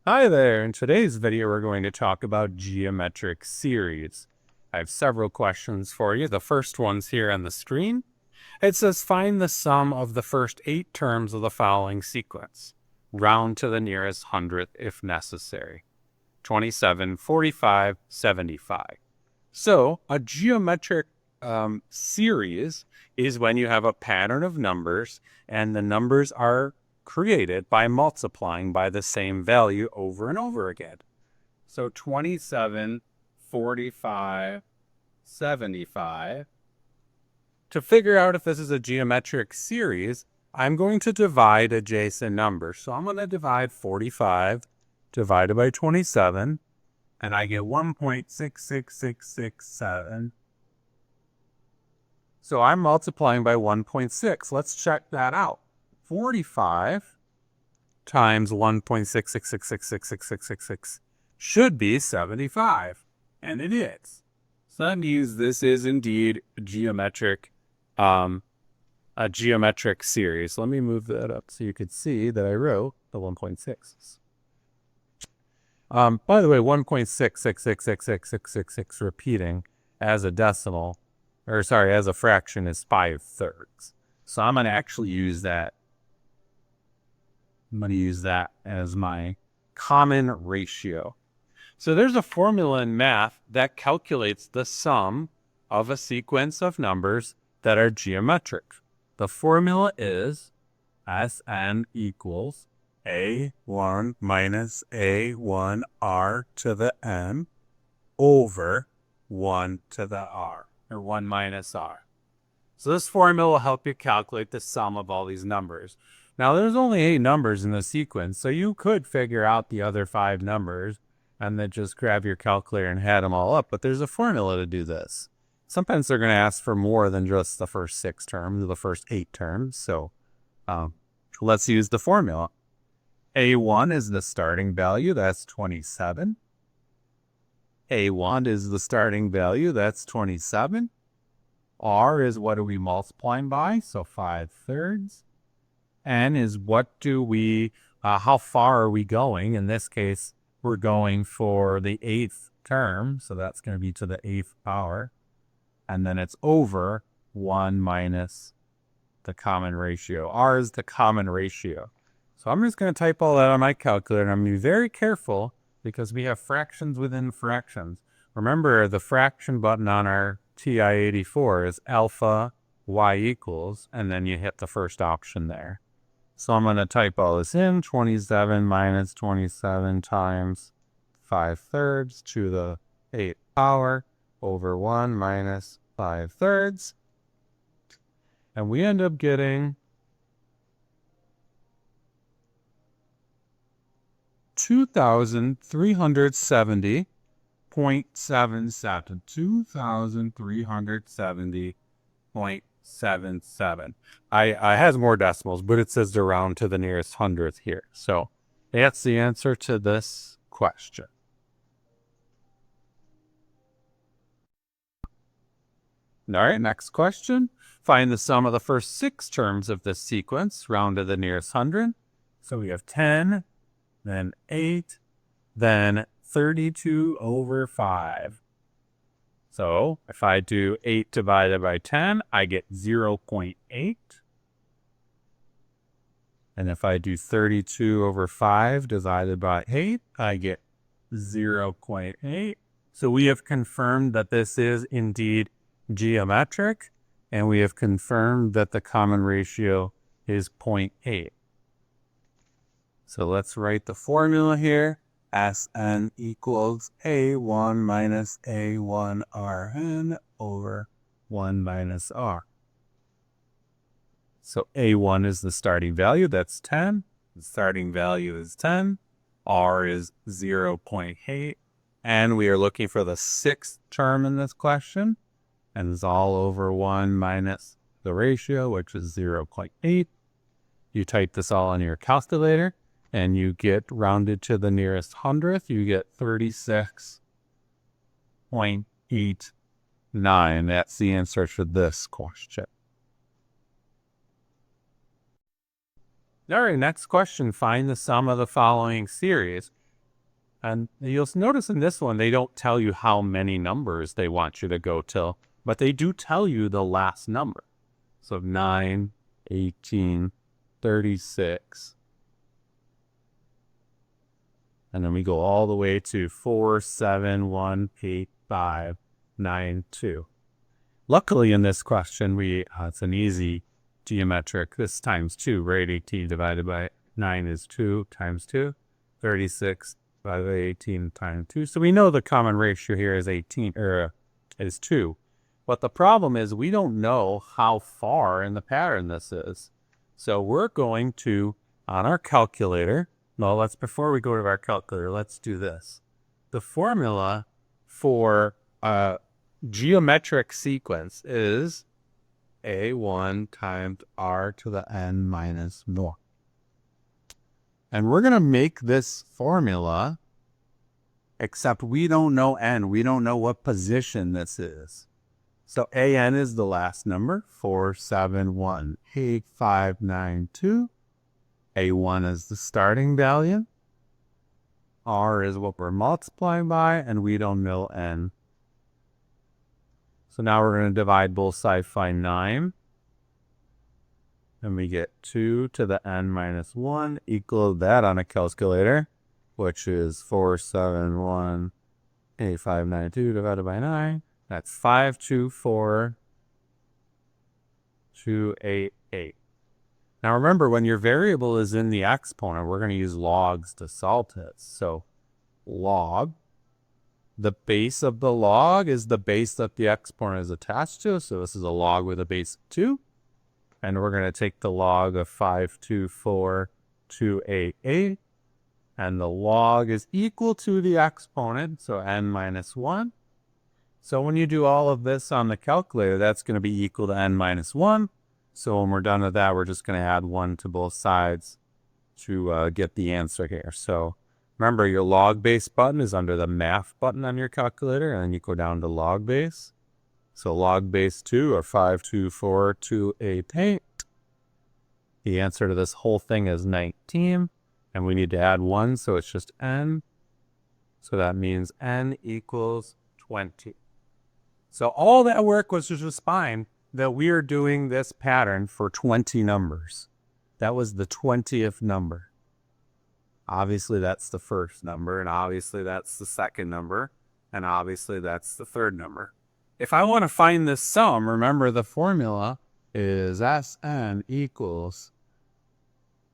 Hi there, in today's video we're going to talk about geometric series. I have several questions for you. The first one's here on the screen. It says find the sum of the first 8 terms of the following sequence. Round to the nearest hundredth if necessary. 27, 45, 75. So a geometric series is when you have a pattern of numbers and the numbers are created by multiplying by the same value over and over again. So 27, 45, 75. To figure out if this is a geometric series, I'm going to divide adjacent numbers. So I'm going to divide 45 divided by 27, and I get 1.66667. So I'm multiplying by 1.6. Let's check that out. 45 times 1.666666666 should be 75, and it is. So that means this is indeed a geometric series. Let me move that up so you could see that I wrote the 1.6. By the way, 1.6666666 repeating as a decimal, or sorry, as a fraction is 5/3. So I'm going to actually use that. I'm going to use that as my common ratio. So there's a formula in math that calculates the sum of a sequence of numbers that are geometric. The formula is Sn equals a1 minus a1r to the n over 1 to the r, or 1 minus r. So this formula will help you calculate the sum of all these numbers. Now, there's only 8 numbers in the sequence, so you could figure out the other 5 numbers and then just grab your calculator and add them all up. But there's a formula to do this. Sometimes they're going to ask for more than just the first 6 terms or the first 8 terms. So let's use the formula. A1 is the starting value. That's 27. A1 is the starting value. That's 27. R is what are we multiplying by? So 5/3. N is what do we, how far are we going? In this case, we're going for the 8th term. So that's going to be to the 8th power. And then it's over 1 minus the common ratio. R is the common ratio. So I'm just going to type all that on my calculator. I'm going to be very careful because we have fractions within fractions. Remember, the fraction button on our TI-84 is alpha y equals, and then you hit the first option there. So I'm going to type all this in, 27 minus 27 times 5/3 to the 8th power over 1 minus 5/3. And we end up getting 2,370.77. 2,370.77. I has more decimals, but it says to round to the nearest hundredth here. So that's the answer to this question. All right, next question. Find the sum of the first 6 terms of this sequence, round to the nearest hundred. So we have 10, then 8, then 32 over 5. So if I do 8 divided by 10, I get 0.8. And if I do 32 over 5 divided by 8, I get 0.8. So we have confirmed that this is indeed geometric, and we have confirmed that the common ratio is 0.8. So let's write the formula here. Sn equals a1 minus a1rn over 1 minus r. So a1 is the starting value. That's 10. The starting value is 10. R is 0.8. And we are looking for the 6th term in this question. And it's all over 1 minus the ratio, which is 0.8. You type this all on your calculator, and you get rounded to the nearest hundredth. You get 36.89. That's the answer to this question. All right, next question. Find the sum of the following series. And you'll notice in this one, they don't tell you how many numbers they want you to go till, but they do tell you the last number. So 9, 18, 36. And then we go all the way to 4, 7, 1, 8, 5, 9, 2. Luckily in this question, it's an easy geometric. This times 2, right? 18 divided by 9 is 2 times 2. 36 divided by 18 times 2. So we know the common ratio here is 18, or is 2. But the problem is we don't know how far in the pattern this is. So we're going to, on our calculator, before we go to our calculator, let's do this. The formula for a geometric sequence is a1 times r to the n minus 1. And we're going to make this formula, except we don't know n. We don't know what position this is. So an is the last number, 4, 7, 1, 8, 5, 9, 2. A1 is the starting value. R is what we're multiplying by, and we don't know n. So now we're going to divide both sides by 9. And we get 2 to the n minus 1 equal that on a calculator, which is 4, 7, 1, 8, 5, 9, 2 divided by 9. That's 524, 288. Now remember, when your variable is in the exponent, we're going to use logs to solve this. So log, the base of the log is the base that the exponent is attached to. So this is a log with a base of 2. And we're going to take the log of 524, 288. And the log is equal to the exponent, so n minus 1. So when you do all of this on the calculator, that's going to be equal to n minus 1. So when we're done with that, we're just going to add 1 to both sides to get the answer here. So remember, your log base button is under the math button on your calculator, and then you go down to log base. So log base 2, or 524, 288. The answer to this whole thing is 19. And we need to add 1, so it's just n. So that means n equals 20. So all that work was just fine that we are doing this pattern for 20 numbers. That was the 20th number. Obviously, that's the first number, and obviously that's the second number, and obviously that's the third number. If I want to find this sum, remember the formula is Sn equals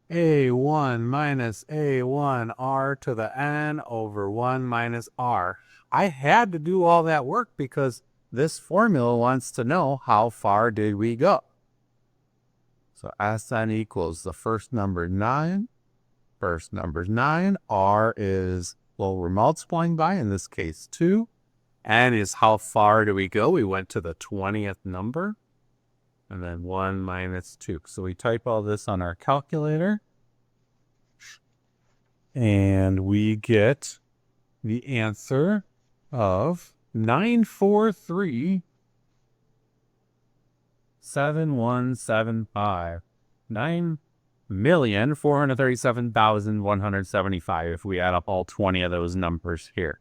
a1 minus a1 r to the n over 1 minus r. I had to do all that work because this formula wants to know how far did we go. So Sn equals the first number 9. First number is 9. R is what we're multiplying by, in this case 2. N is how far do we go? We went to the 20th number. And then 1 minus 2. So we type all this on our calculator. And we get the answer of 943,7175. 9,437,175 if we add up all 20 of those numbers here.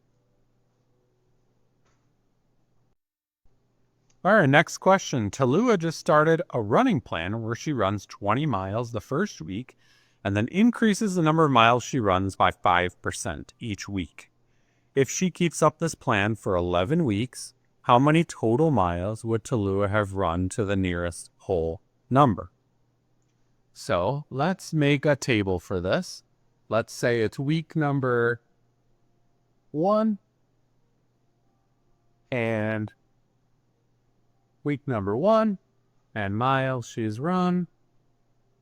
All right, next question. Tallulah just started a running plan where she runs 20 miles the first week and then increases the number of miles she runs by 5% each week. If she keeps up this plan for 11 weeks, how many total miles would Tallulah have run to the nearest whole number? So let's make a table for this. Let's say it's week number 1 and week number 1, and miles she's run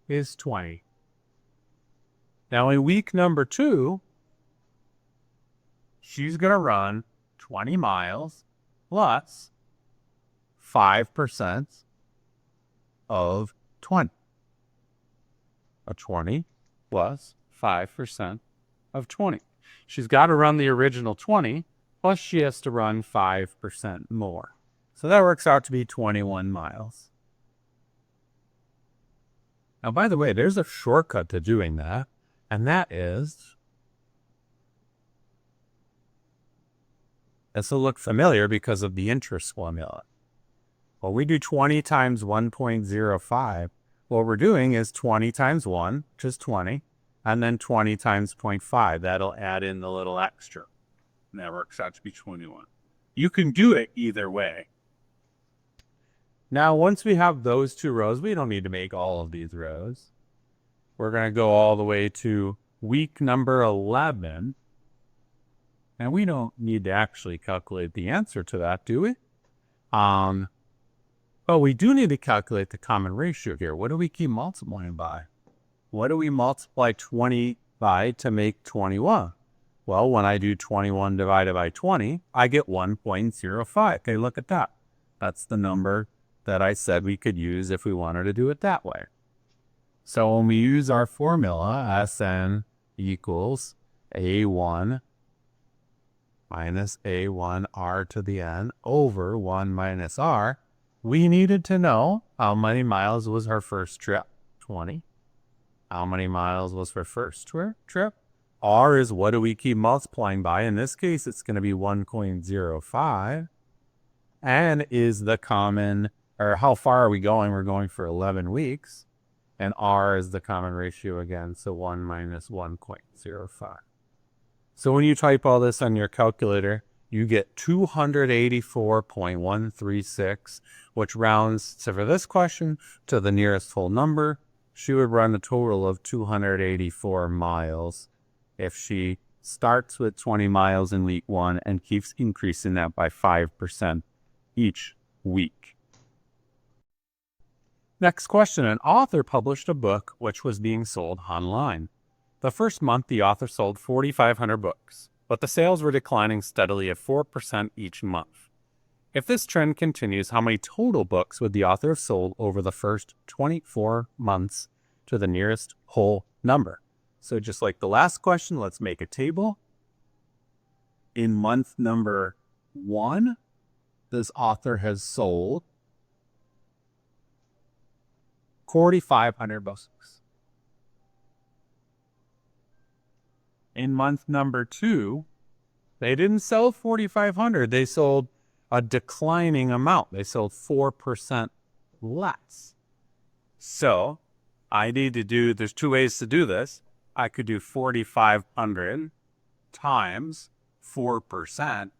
is 20. Now in week number 2, she's going to run 20 miles plus 5% of 20. A 20 plus 5% of 20. She's got to run the original 20, plus she has to run 5% more. So that works out to be 21 miles. Now, by the way, there's a shortcut to doing that, and that is This will look familiar because of the interest formula. Well, we do 20 times 1.05. What we're doing is 20 times 1, which is 20, and then 20 times 0.5. That'll add in the little extra. And that works out to be 21. You can do it either way. Now, once we have those two rows, we don't need to make all of these rows. We're going to go all the way to week number 11. And we don't need to actually calculate the answer to that, do we? But we do need to calculate the common ratio here. What do we keep multiplying by? What do we multiply 20 by to make 21? Well, when I do 21 divided by 20, I get 1.05. Okay, look at that. That's the number that I said we could use if we wanted to do it that way. So when we use our formula, Sn equals A1 minus A1 r to the n over 1 minus r, we needed to know how many miles was our first trip, 20. How many miles was our first trip? R is what do we keep multiplying by? In this case, it's going to be 1.05. N is the common, or how far are we going? We're going for 11 weeks. And R is the common ratio again, so 1 minus 1.05. So when you type all this on your calculator, you get 284.136, which rounds to, for this question, to the nearest whole number. She would run a total of 284 miles if she starts with 20 miles in week 1 and keeps increasing that by 5% each week. Next question. An author published a book which was being sold online. The first month, the author sold 4,500 books, but the sales were declining steadily at 4% each month. If this trend continues, how many total books would the author have sold over the first 24 months to the nearest whole number? So just like the last question, let's make a table. In month number 1, this author has sold 4,500 books. In month number 2, they didn't sell 4,500. They sold a declining amount. They sold 4% less. So I need to do, there's 2 ways to do this. I could do 4,500 times 4%,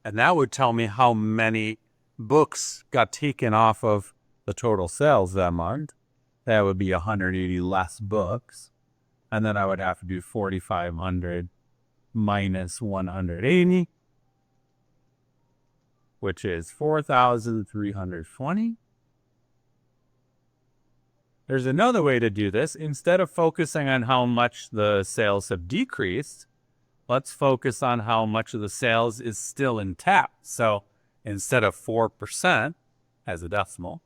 and that would tell me how many books got taken off of the total sales that month. That would be 180 less books. And then I would have to do 4,500 minus 180, which is 4,320. There's another way to do this. Instead of focusing on how much the sales have decreased, let's focus on how much of the sales is still intact. So instead of 4% as a decimal,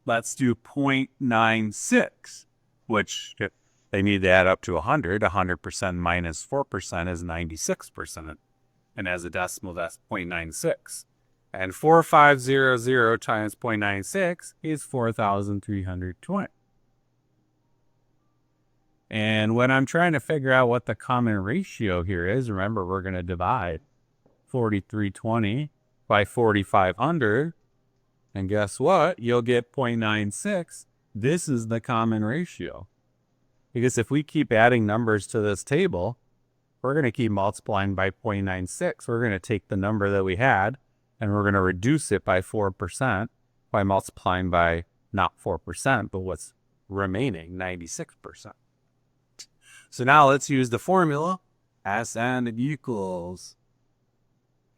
let's do 0.96, which they need to add up to 100. 100% minus 4% is 96%. And as a decimal, that's 0.96. And 4,500 times 0.96 is 4,320. And when I'm trying to figure out what the common ratio here is, remember, we're going to divide 4,320 by 4,500. And guess what? You'll get 0.96. This is the common ratio. Because if we keep adding numbers to this table, we're going to keep multiplying by 0.96. We're going to take the number that we had, and we're going to reduce it by 4% by multiplying by not 4%, but what's remaining, 96%. So now let's use the formula. Sn equals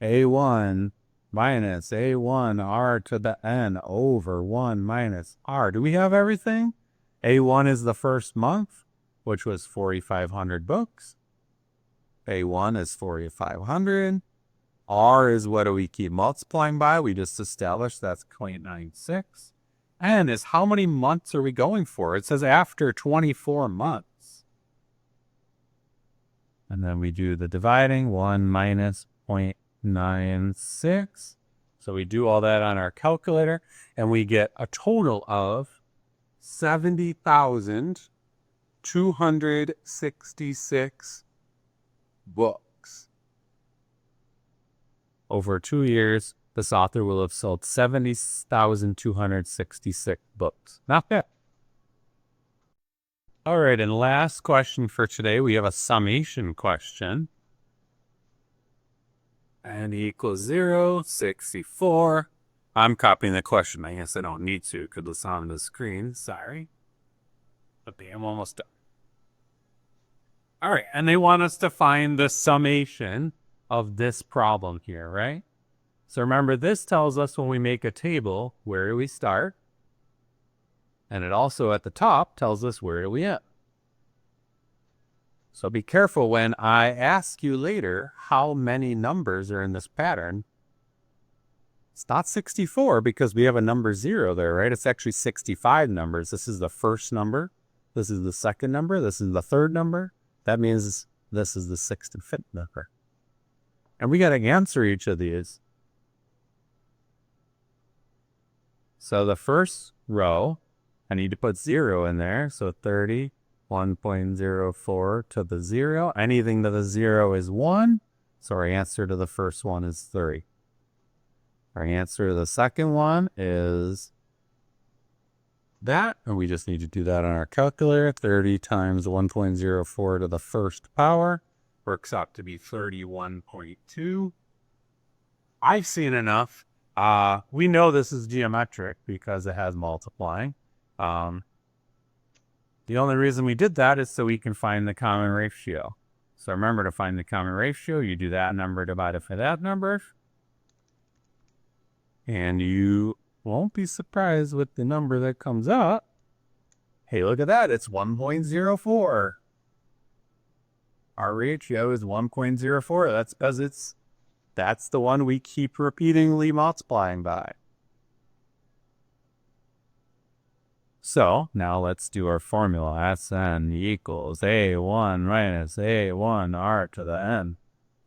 A1 minus A1 r to the n over 1 minus r. Do we have everything? A1 is the first month, which was 4,500 books. A1 is 4,500. R is what do we keep multiplying by? We just established that's 0.96. N is how many months are we going for? It says after 24 months. And then we do the dividing, 1 minus 0.96. So we do all that on our calculator, and we get a total of 70,266 books. Over 2 years, this author will have sold 70,266 books. Not bad. All right, and last question for today, we have a summation question. And equals 0, 64. I'm copying the question. I guess I don't need to because it's on the screen. Sorry. But I'm almost done. All right, and they want us to find the summation of this problem here, right? So remember, this tells us when we make a table, where do we start? And it also at the top tells us where do we end. So be careful when I ask you later how many numbers are in this pattern. It's not 64 because we have a number 0 there, right? It's actually 65 numbers. This is the first number. This is the second number. This is the third number. That means this is the 6th and 5th number. And we got to answer each of these. So the first row, I need to put 0 in there. So 30, 1.04 to the 0. Anything to the 0 is 1. So our answer to the first one is 3. Our answer to the second one is that. And we just need to do that on our calculator. 30 times 1.04 to the first power works out to be 31.2. I've seen enough. We know this is geometric because it has multiplying. The only reason we did that is so we can find the common ratio. So remember, to find the common ratio, you do that number divided by that number. And you won't be surprised with the number that comes up. Hey, look at that. It's 1.04. Our ratio is 1.04. That's because that's the one we keep repeatedly multiplying by. So now let's do our formula. Sn equals a1 minus a1 r to the n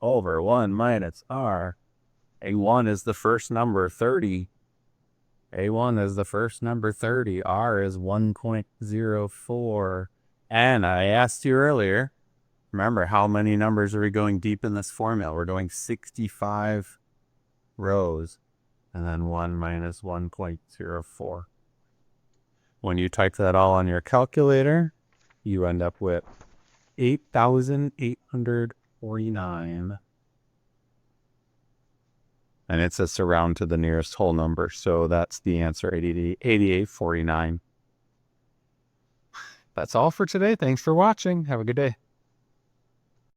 over 1 minus r. A1 is the first number, 30. A1 is the first number, 30. R is 1.04. And I asked you earlier, remember, how many numbers are we going deep in this formula? We're doing 65 rows. And then 1 minus 1.04. When you type that all on your calculator, you end up with 8,849. And it's just a round to the nearest whole number. So that's the answer, 8849. That's all for today. Thanks for watching. Have a good day.